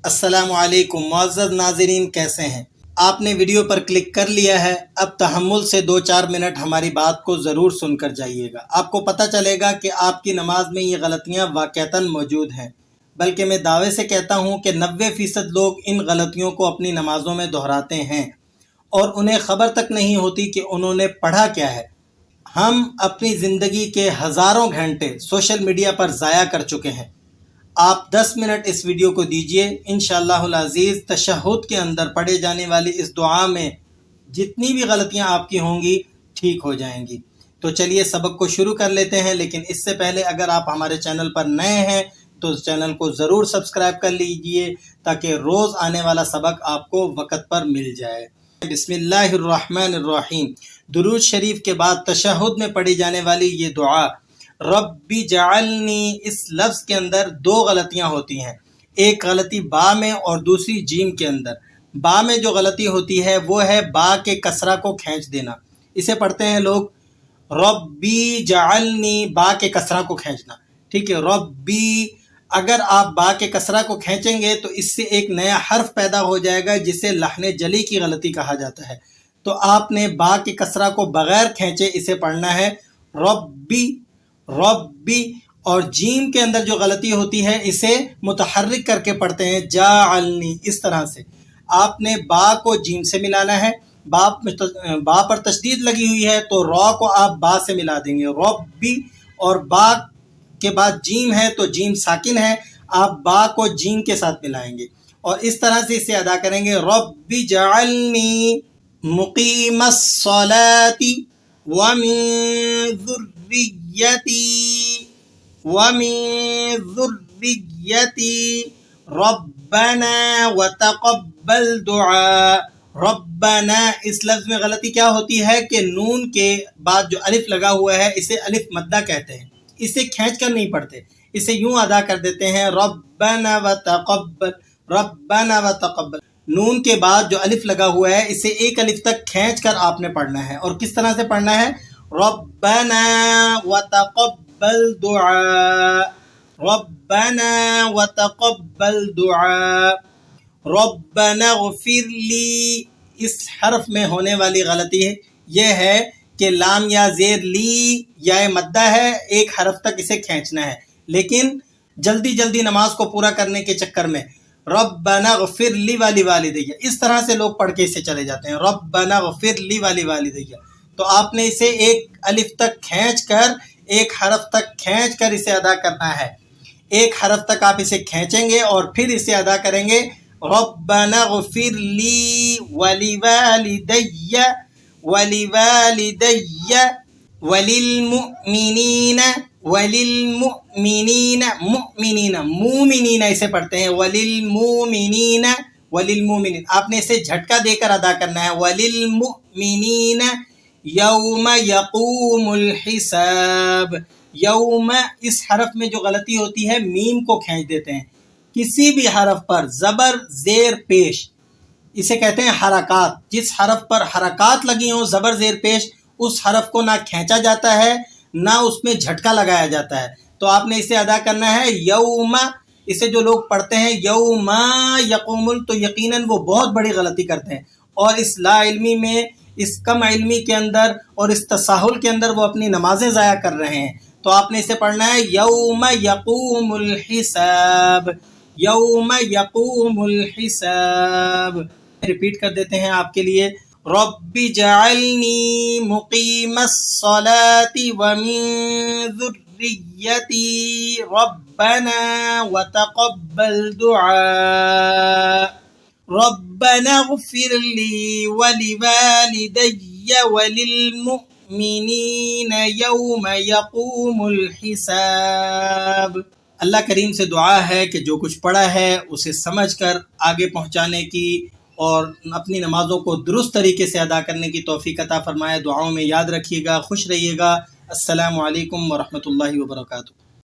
अस्सलाम वालेकुम मुअज़्ज़ज़ नाज़रीन, कैसे हैं आप? ने वीडियो पर क्लिक कर लिया है। अब तहम्मुल से 2-4 मिनट हमारी बात को ज़रूर सुनकर जाइएगा। आपको पता चलेगा कि आपकी नमाज में ये गलतियाँ वाक़अतन मौजूद हैं। बल्कि मैं दावे से कहता हूँ कि 90% लोग इन गलतियों को अपनी नमाज़ों में दोहराते हैं और उन्हें ख़बर तक नहीं होती कि उन्होंने पढ़ा क्या है। हम अपनी ज़िंदगी के हज़ारों घंटे सोशल मीडिया पर ज़ाया कर चुके हैं। आप 10 मिनट इस वीडियो को दीजिए, इंशाअल्लाहुल अज़ीज़ तशहुद के अंदर पढ़े जाने वाली इस दुआ में जितनी भी गलतियां आपकी होंगी ठीक हो जाएंगी। तो चलिए सबक को शुरू कर लेते हैं, लेकिन इससे पहले अगर आप हमारे चैनल पर नए हैं तो चैनल को ज़रूर सब्सक्राइब कर लीजिए ताकि रोज़ आने वाला सबक आपको वक़्त पर मिल जाए। बिस्मिल्लाहिर्रहमानिर्रहीम। दुरूद शरीफ के बाद तशहुद में पढ़ी जाने वाली ये दुआ रब्बी जअलनी, इस लफ्ज़ के अंदर 2 गलतियाँ होती हैं। एक गलती बा में और दूसरी जीम के अंदर। बा में जो गलती होती है वो है बा के कसरा को खींच देना। इसे पढ़ते हैं लोग रब्बी जअलनी, बा के कसरा को खींचना। ठीक है, रब्बी। अगर आप बा के कसरा को खींचेंगे तो इससे एक नया हर्फ पैदा हो जाएगा जिसे लहने जली की गलती कहा जाता है। तो आपने बा के कसरा को बग़ैर खींचे इसे पढ़ना है रब्बी रब्बी। और जीम के अंदर जो गलती होती है इसे मुतहर्रिक करके पढ़ते हैं जाअलनी। इस तरह से आपने बा को जीम से मिलाना है। बा पर तशदीद लगी हुई है तो रॉ को आप बा से मिला देंगे रब्बी, और बा के बाद जीम है तो जीम साकिन है, आप बा को जीम के साथ मिलाएंगे और इस तरह से इसे अदा करेंगे रब्बी जअलनी मुक़ीमस्सलाती व मिन ज़ुर्रिय्यती रब्बना व तक़ब्बल दुआ। रब्बना, इस लफ्ज़ में गलती क्या होती है कि नून के बाद जो अलिफ लगा हुआ है इसे अलिफ मद्दा कहते हैं। इसे खींच कर नहीं पढ़ते, इसे यूं अदा कर देते हैं रब्बना व तक़ब्बल, रब्बना व तक़ब्बल। नून के बाद जो अलिफ लगा हुआ है इसे एक अलिफ तक खींच कर आपने पढ़ना है। और किस तरह से पढ़ना है रब्बना व तक़ब्बल दुआ, रब्बना व तक़ब्बल दुआ। रब्बना ग़फ़िरली, इस हर्फ में होने वाली गलती है यह है कि लाम या ज़ेर ली या मद्दा है, एक हरफ तक इसे खींचना है, लेकिन जल्दी जल्दी नमाज को पूरा करने के चक्कर में रब्बना ग़फ़िरली वाली वालिदैया, इस तरह से लोग पढ़ के इसे चले जाते हैं रब्बना ग़फ़िरली वाली वालिदैया। तो आपने इसे एक अलिफ तक खींच कर, एक हरफ तक खींच कर इसे अदा करना है। एक हरफ तक आप इसे खींचेंगे और फिर इसे अदा करेंगे रब्बना ग़फ़िरली वलिवालिदैया वलिवालिदैया वलिलमुमिनीन वलिलमुमिनीन, मुमिनीन मुमिनीन इसे पढ़ते हैं वलिलमुमिनीन वलिलमुमिनीन। आपने इसे झटका देकर अदा करना है वलिलमुमिनीन यौम यक़ूमुल हिसाब। यौम, इस हरफ में जो गलती होती है मीम को खींच देते हैं। किसी भी हरफ पर ज़बर ज़ेर पेश, इसे कहते हैं हरकात। जिस हरफ पर हरकात लगी हो ज़बर ज़ेर पेश, उस हरफ को ना खींचा जाता है ना उसमें झटका लगाया जाता है। तो आपने इसे अदा करना है यौमा। इसे जो लोग पढ़ते हैं यौमा यक़ूमुल, तो यकीनन वो बहुत बड़ी गलती करते हैं और इस ला इल्मी में, इस कम इल्मी के अंदर और इस तसाहुल के अंदर वो अपनी नमाजें ज़ाया कर रहे हैं। तो आपने इसे पढ़ना है यौमा यक़ूमुल हिसाब, यौमा यक़ूमुल हिसाब। रिपीट कर देते हैं आपके लिए रब्बी जअलनी मुक़ीमस्सलाती व मिन ज़ुर्रिय्यती रब्बना व तक़ब्बल दुआ। रब्बना ग़फ़िरली वलिवालिदैया वलिलमुमिनीन यौम यक़ूमुल हिसाब। अल्लाह करीम से दुआ है कि जो कुछ पढ़ा है उसे समझकर आगे पहुंचाने की और अपनी नमाज़ों को दुरुस्त तरीके से अदा करने की तौफ़ीक़ अता फ़रमाए। दुआओं में याद रखिएगा। खुश रहिएगा। अस्सलामु अलैकुम व रहमतुल्लाहि व बरकातुहू।